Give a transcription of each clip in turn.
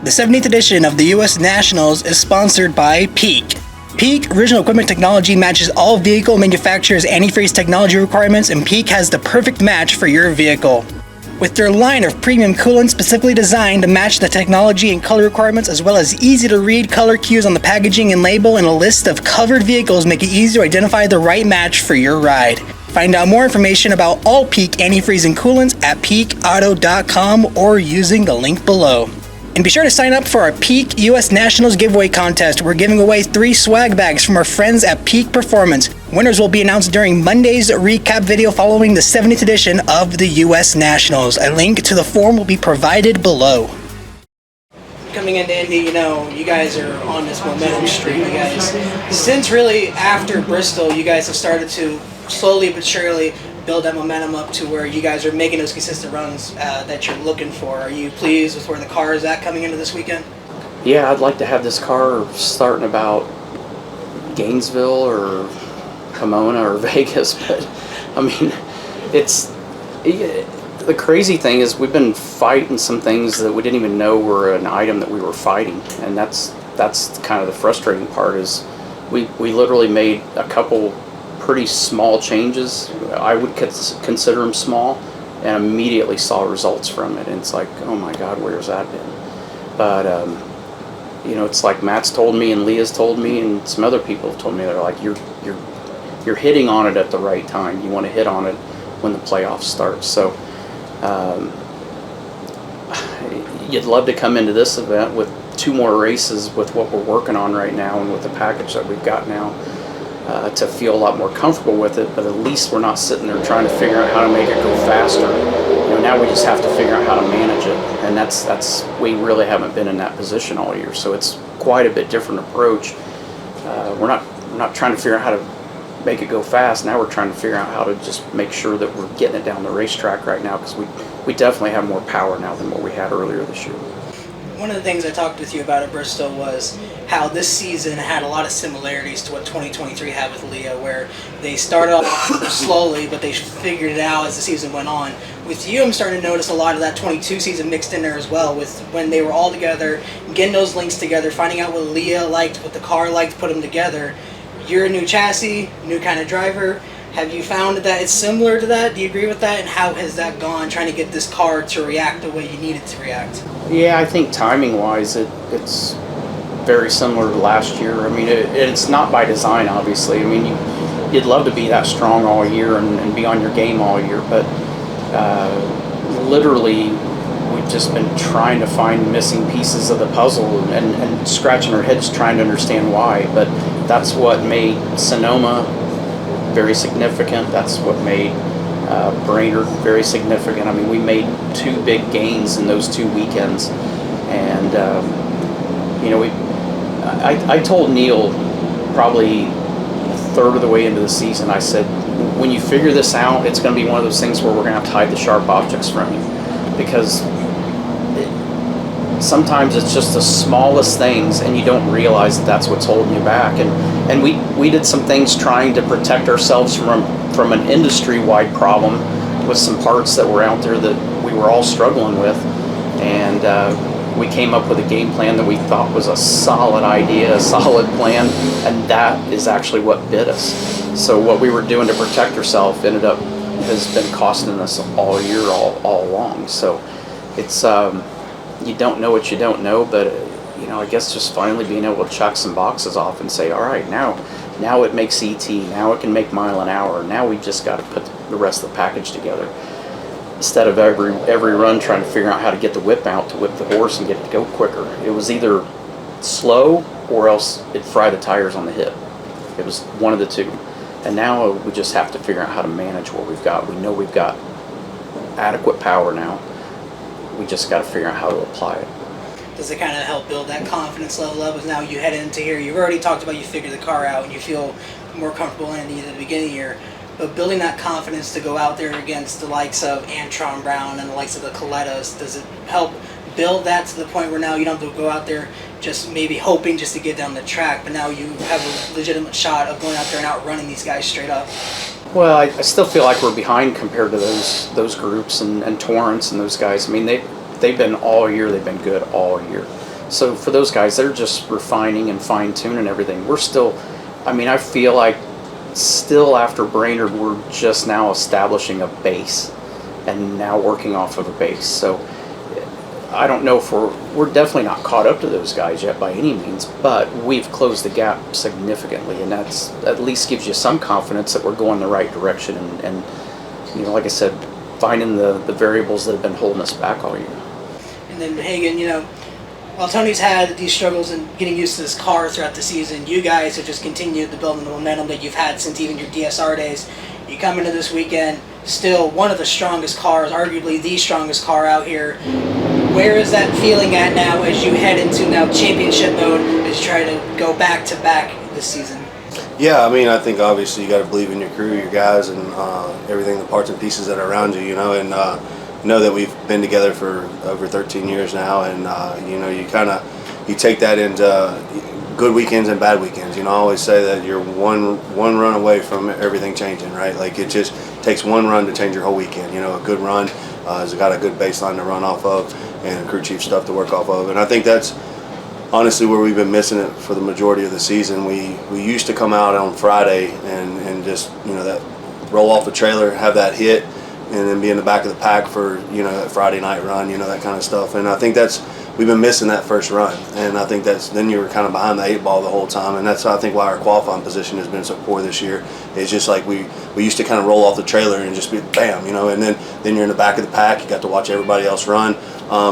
The 70th edition of the U.S. Nationals is sponsored by Peak. Peak original equipment technology matches all vehicle manufacturers' antifreeze technology requirements, and Peak has the perfect match for your vehicle. With their line of premium coolants specifically designed to match the technology and color requirements, as well as easy-to-read color cues on the packaging and label, and a list of covered vehicles make it easy to identify the right match for your ride. Find out more information about all Peak antifreeze and coolants at peakauto.com or using the link below. And be sure to sign up for our Peak US Nationals giveaway contest. We're giving away 3 swag bags from our friends at Peak Performance. Winners will be announced during Monday's recap video following the 70th edition of the US Nationals. A link to the form will be provided below. Coming into Indy, you guys are on this momentum streak. You guys, since really after Bristol, you guys have started to slowly but surely build that momentum up to where you guys are making those consistent runs that you're looking for. Are you pleased with where the car is at coming into this weekend? Yeah, I'd like to have this car starting about Gainesville or Pomona or Vegas, but I mean, the crazy thing is we've been fighting some things that we didn't even know were an item that we were fighting, and that's kind of the frustrating part. Is we literally made a couple pretty small changes. I would consider them small, and immediately saw results from it. And it's like, oh my God, where's that been? But it's like Matt's told me, and Leah's told me, and some other people have told me. They're like, you're hitting on it at the right time. You want to hit on it when the playoffs start. So you'd love to come into this event with 2 more races with what we're working on right now and with the package that we've got now. To feel a lot more comfortable with it, but at least we're not sitting there trying to figure out how to make it go faster. Now we just have to figure out how to manage it, and that's we really haven't been in that position all year. So it's quite a bit different approach. We're not trying to figure out how to make it go fast. Now we're trying to figure out how to just make sure that we're getting it down the racetrack right now, because we definitely have more power now than what we had earlier this year. One of the things I talked with you about at Bristol was how this season had a lot of similarities to what 2023 had with Leah, where they started off slowly, but they figured it out as the season went on. With you, I'm starting to notice a lot of that 22 season mixed in there as well, with when they were all together, getting those links together, finding out what Leah liked, what the car liked, put them together. You're a new chassis, new kind of driver. Have you found that it's similar to that? Do you agree with that? And how has that gone, trying to get this car to react the way you need it to react? Yeah, I think timing-wise, it's very similar to last year. I mean, it's not by design, obviously. I mean, you'd love to be that strong all year and be on your game all year, but literally, we've just been trying to find missing pieces of the puzzle and scratching our heads trying to understand why. But that's what made Sonoma very significant. That's what made Brainerd very significant. I mean, we made 2 big gains in those 2 weekends, and I told Neil probably a third of the way into the season. I said, when you figure this out, it's going to be one of those things where we're going to have to hide the sharp objects from you, because sometimes it's just the smallest things and you don't realize that that's what's holding you back. And we did some things trying to protect ourselves from an industry-wide problem with some parts that were out there that we were all struggling with, and we came up with a game plan that we thought was a solid idea, a solid plan, and that is actually what bit us. So what we were doing to protect ourselves has been costing us all year, all along. So it's you don't know what you don't know, but I guess just finally being able to check some boxes off and say, all right, now it makes ET, now it can make mile an hour, now we've just got to put the rest of the package together. Instead of every run trying to figure out how to get the whip out to whip the horse and get it to go quicker. It was either slow or else it'd fry the tires on the hip. It was one of the two. And now we just have to figure out how to manage what we've got. We know we've got adequate power now. We just got to figure out how to apply it. Does it kind of help build that confidence level up as now you head into here? You've already talked about you figured the car out and you feel more comfortable in it at the beginning of the year. But building that confidence to go out there against the likes of Antron Brown and the likes of the Colettas, does it help build that to the point where now you don't have to go out there just maybe hoping just to get down the track, but now you have a legitimate shot of going out there and outrunning these guys straight up? Well, I still feel like we're behind compared to those groups and Torrance and those guys. I mean, they've been all year. They've been good all year. So for those guys, they're just refining and fine-tuning everything. We're still, I mean, I feel like still after Brainerd, we're just now establishing a base and now working off of a base. So I don't know if we're definitely not caught up to those guys yet by any means, but we've closed the gap significantly, and that's at least gives you some confidence that we're going the right direction and you know, like I said, finding the variables that have been holding us back all year. And then Hagan, you know, while Tony's had these struggles in getting used to this car throughout the season, you guys have just continued to build the momentum that you've had since even your DSR days. You come into this weekend, still one of the strongest cars, arguably the strongest car out here. Where is that feeling at now as you head into now championship mode as you try to go back-to-back this season? Yeah, I mean, I think obviously you got to believe in your crew, your guys, and everything, the parts and pieces that are around you, you know, and know that we've been together for over 13 years now, and you know, you take that into good weekends and bad weekends. You know, I always say that you're one run away from everything changing, right? Like, it just takes one run to change your whole weekend. You know, a good run has got a good baseline to run off of and crew chief stuff to work off of, and I think that's honestly where we've been missing it for the majority of the season. We used to come out on Friday and just, you know, that roll off the trailer, have that hit, and then be in the back of the pack for, you know, that Friday night run, you know, that kind of stuff. And I think we've been missing that first run, and I think then you were kind of behind the 8 ball the whole time, and that's, I think, why our qualifying position has been so poor this year. It's just like we used to kind of roll off the trailer and just be bam, you know, and then you're in the back of the pack, you got to watch everybody else run.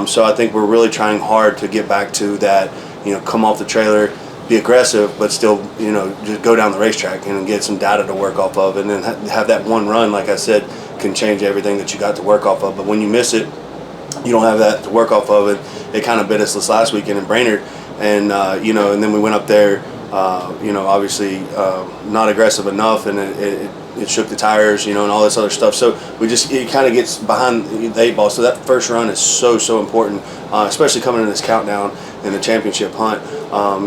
So I think we're really trying hard to get back to that, you know, come off the trailer, be aggressive, but still, you know, just go down the racetrack and get some data to work off of, and then have that one run, like I said, can change everything that you got to work off of. But when you miss it, you don't have that to work off of. It kind of bit us this last weekend in Brainerd, and you know, and then we went up there, you know, obviously not aggressive enough, and it shook the tires, you know, and all this other stuff. So it kind of gets behind the 8 ball. So that first run is so important, especially coming in this countdown in the championship hunt.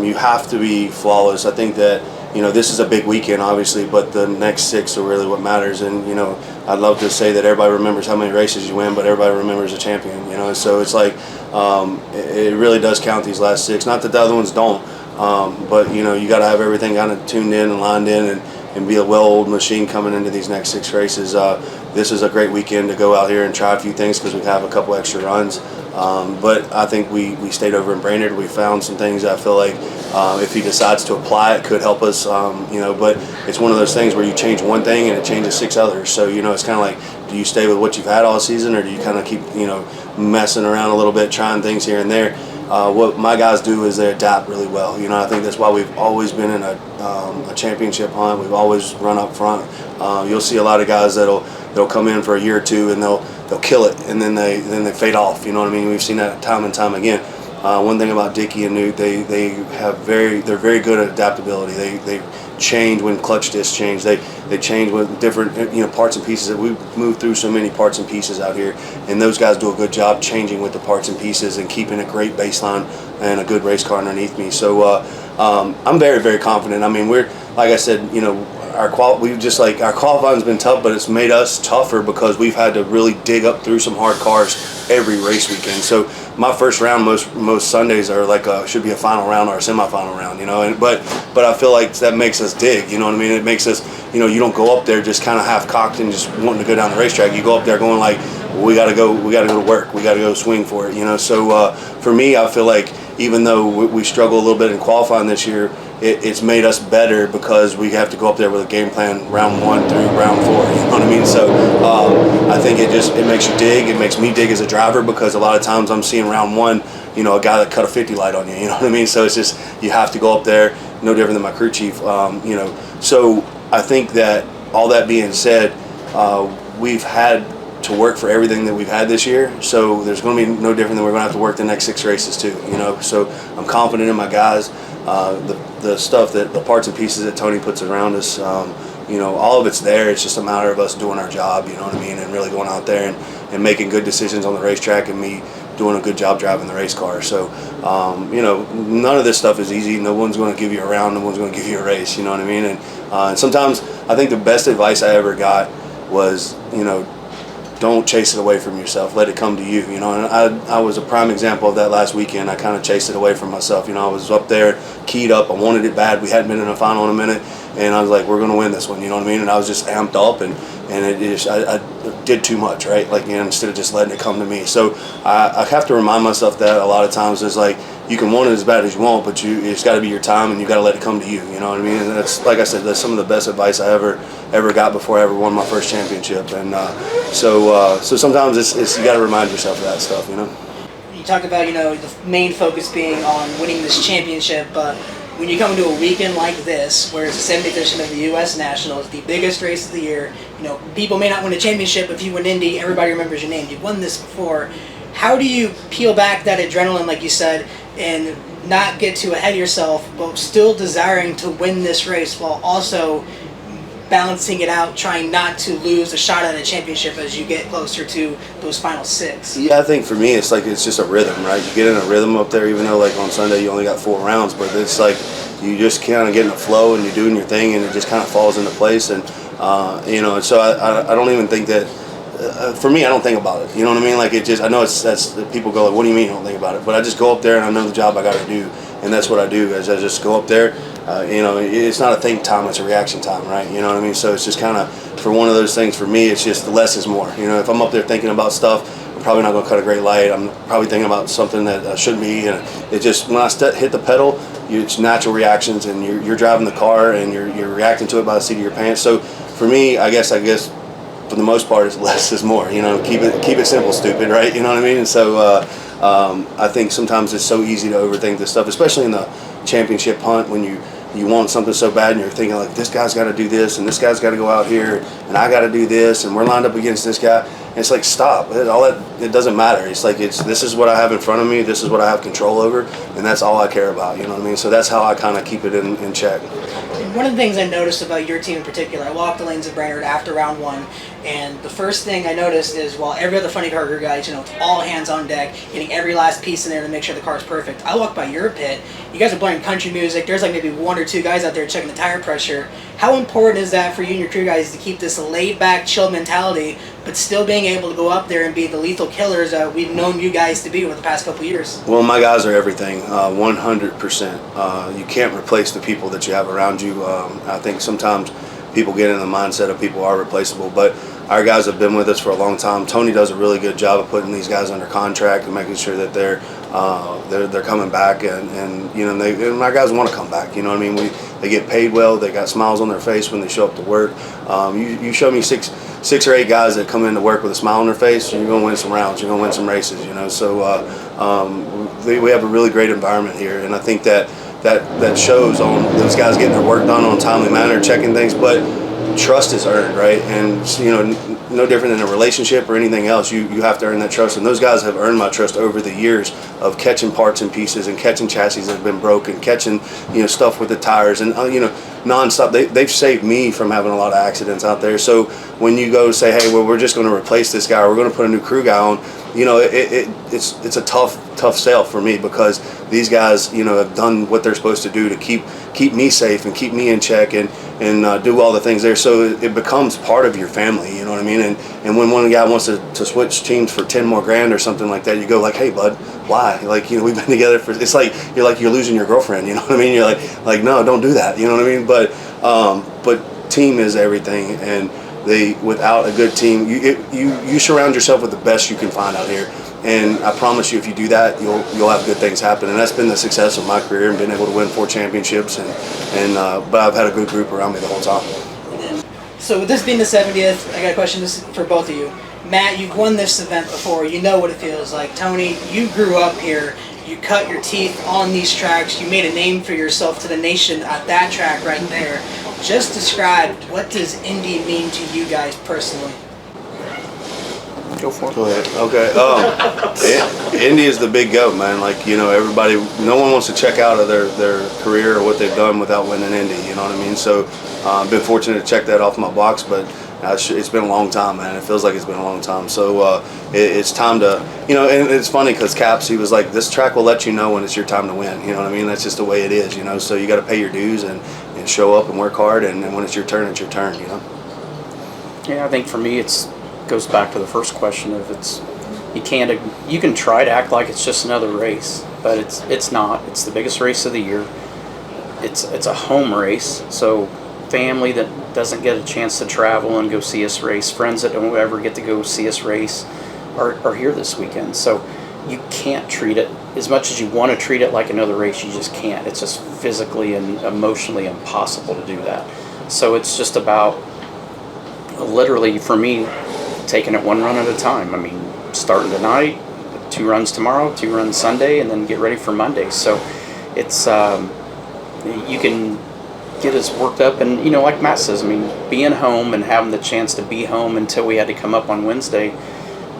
You have to be flawless. I think that, you know, this is a big weekend, obviously, but the next 6 are really what matters. And, you know, I'd love to say that everybody remembers how many races you win, but everybody remembers a champion, you know. And so it's like, it really does count, these last 6. Not that the other ones don't, but, you know, you got to have everything kind of tuned in and lined in and be a well-oiled machine coming into these next 6 races. This is a great weekend to go out here and try a few things because we have a couple extra runs. But I think we stayed over in Brainerd. We found some things that I feel like if he decides to apply, it could help us, you know, but it's one of those things where you change one thing and it changes 6 others. So, you know, it's kind of like, do you stay with what you've had all season, or do you kind of keep, you know, messing around a little bit, trying things here and there? What my guys do is they adapt really well. You know, I think that's why we've always been in a championship hunt. We've always run up front. You'll see a lot of guys that'll come in for a year or two and they'll kill it, and then they fade off. You know what I mean? We've seen that time and time again. One thing about Dickie and Newt, they're very good at adaptability. They change when clutch discs change. They change with different, you know, parts and pieces. That we move through so many parts and pieces out here, and those guys do a good job changing with the parts and pieces and keeping a great baseline and a good race car underneath me. So I'm very confident. I mean, we're, like I said, you know, our qualifying's been tough, but it's made us tougher because we've had to really dig up through some hard cars every race weekend. So my first round most Sundays are like should be a final round or a semifinal round, you know. But I feel like that makes us dig, you know what I mean? It makes us, you know, you don't go up there just kind of half cocked and just wanting to go down the racetrack. You go up there going like, well, we got to go to work, we got to go swing for it, you know. So for me, I feel like even though we struggle a little bit in qualifying this year, it's made us better because we have to go up there with a game plan round 1 through round 4, you know what I mean? So I think it makes you dig. It makes me dig as a driver because a lot of times I'm seeing round 1, you know, a guy that cut a 50 light on you, you know what I mean? So it's just, you have to go up there, no different than my crew chief, you know. So I think that, all that being said, we've had to work for everything that we've had this year, so there's going to be no different than we're going to have to work the next 6 races too, you know. So I'm confident in my guys. The stuff, that the parts and pieces that Tony puts around us, you know, all of it's there. It's just a matter of us doing our job, you know what I mean, and really going out there and making good decisions on the racetrack, and me doing a good job driving the race car. So, you know, none of this stuff is easy. No one's going to give you a round. No one's going to give you a race, you know what I mean? And sometimes I think the best advice I ever got was, you know, don't chase it away from yourself. Let it come to you, you know. And I was a prime example of that last weekend. I kind of chased it away from myself. You know, I was up there, keyed up. I wanted it bad. We hadn't been in a final in a minute. And I was like, we're going to win this one, you know what I mean? And I was just amped up, and I did too much, right? Like, you know, instead of just letting it come to me. So I have to remind myself that a lot of times. It's like, you can want it as bad as you want, but it's got to be your time, and you got to let it come to you, you know what I mean? And that's, like I said, that's some of the best advice I ever got before I ever won my first championship. And so sometimes it's you got to remind yourself of that stuff, you know? You talked about, you know, the main focus being on winning this championship, but when you come to a weekend like this, where it's the 70th edition of the U.S. Nationals, the biggest race of the year, you know, people may not win a championship, but if you win Indy, everybody remembers your name. You've won this before. How do you peel back that adrenaline, like you said, and not get too ahead of yourself, but still desiring to win this race while also balancing it out, trying not to lose a shot at a championship as you get closer to those final 6? Yeah, I think for me, it's just a rhythm, right? You get in a rhythm up there, even though like on Sunday you only got 4 rounds, but it's like you just kind of get in a flow and you're doing your thing, and it just kind of falls into place. And you know, and so I don't even think that. For me, I don't think about it. You know what I mean? Like, it just, I know that's people go like, what do you mean you don't think about it? But I just go up there and I know the job I got to do, and that's what I do. Is I just go up there. You know, it's not a think time; it's a reaction time, right? You know what I mean? So it's just kind of for one of those things. For me, it's just less is more. You know, if I'm up there thinking about stuff, I'm probably not going to cut a great light. I'm probably thinking about something that I shouldn't be. And it just, when I hit the pedal, it's natural reactions, and you're driving the car and you're reacting to it by the seat of your pants. So for me, I guess. For the most part, it's less is more. You know, keep it simple, stupid, right? You know what I mean? And so I think sometimes it's so easy to overthink this stuff, especially in the championship hunt when you want something so bad and you're thinking like, this guy's got to do this and this guy's got to go out here and I got to do this and we're lined up against this guy. And it's like, stop. All that, it doesn't matter. It's like, this is what I have in front of me. This is what I have control over, and that's all I care about. You know what I mean? So that's how I kind of keep it in check. One of the things I noticed about your team in particular, I walked the lanes of Brainerd after round 1, and the first thing I noticed is while every other funny car guys, you know, it's all hands on deck, getting every last piece in there to make sure the car's perfect. I walked by your pit, you guys are playing country music, there's like maybe 1 or 2 guys out there checking the tire pressure. How important is that for you and your crew guys to keep this laid back, chill mentality, but still being able to go up there and be the lethal killers that we've known you guys to be over the past couple years? Well, my guys are everything, 100%. You can't replace the people that you have around you. I think sometimes people get in the mindset of people are replaceable, but our guys have been with us for a long time. Tony does a really good job of putting these guys under contract and making sure that they're coming back, and you know, and our guys want to come back. You know what I mean? They get paid well. They got smiles on their face when they show up to work. You show me six or eight guys that come into work with a smile on their face, you're gonna win some rounds. You're gonna win some races. You know, so we have a really great environment here, and I think that shows on those guys getting their work done on a timely manner, checking things, but trust is earned, right? And you know, no different than a relationship or anything else, you have to earn that trust, and those guys have earned my trust over the years of catching parts and pieces and catching chassis that have been broken, catching, you know, stuff with the tires, and you know, nonstop. They've saved me from having a lot of accidents out there. So when you go say, hey, well, we're just going to replace this guy, or we're going to put a new crew guy on, you know, it's a tough sale for me, because these guys, you know, have done what they're supposed to do to keep me safe and keep me in check and do all the things there. So it becomes part of your family, you know what I mean? And when one guy wants to switch teams for 10 more grand or something like that, you go like, hey bud, why? Like, you know, we've been together for, it's like you're losing your girlfriend, you know what I mean? You're like no, don't do that, you know what I mean? But team is everything, and without a good team, you surround yourself with the best you can find out here, and I promise you, if you do that, you'll have good things happen. And that's been the success of my career, and being able to win 4 championships, but I've had a good group around me the whole time. So with this being the 70th, I got a question for both of you. Matt, you've won this event before, you know what it feels like. Tony, you grew up here, you cut your teeth on these tracks, you made a name for yourself to the nation at that track right there. Just describe, what does Indy mean to you guys personally? Go for it. Go ahead. Okay. Indy is the big goat, man. Like, you know, no one wants to check out of their career or what they've done without winning Indy. You know what I mean? So I've been fortunate to check that off my box, but it's been a long time, man. It feels like it's been a long time. So it's time to, you know, and it's funny because Caps, he was like, this track will let you know when it's your time to win. You know what I mean? That's just the way it is, you know. So you got to pay your dues and show up and work hard, and when it's your turn, you know. Yeah, I think for me, it's goes back to the first question of you can try to act like it's just another race, but it's not. It's the biggest race of the year. It's a home race, so family that doesn't get a chance to travel and go see us race, friends that don't ever get to go see us race, are here this weekend. So you can't treat it as much as you want to treat it like another race. You just can't. It's just physically and emotionally impossible to do that. So it's just about, literally for me, taking it one run at a time. I mean, starting tonight, 2 runs tomorrow, 2 runs Sunday, and then get ready for Monday. So it's you can get as worked up, and like Matt says, I mean, being home and having the chance to be home until we had to come up on Wednesday,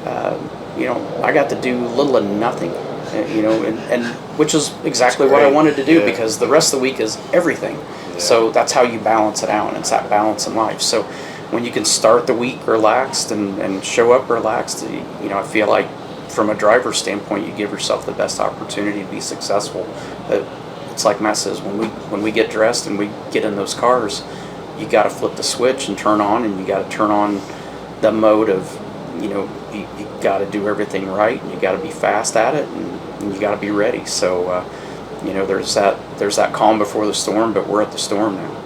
I got to do little or nothing, and which is exactly what I wanted to do, because the rest of the week is everything. So that's how you balance it out, and it's that balance in life. So when you can start the week relaxed and show up relaxed, I feel like from a driver's standpoint, you give yourself the best opportunity to be successful. But it's like Matt says, when we get dressed and we get in those cars, you got to flip the switch and turn on, and you got to turn on the mode of, you got to do everything right, and you got to be fast at it, and you got to be ready. So, there's that calm before the storm, but we're at the storm now.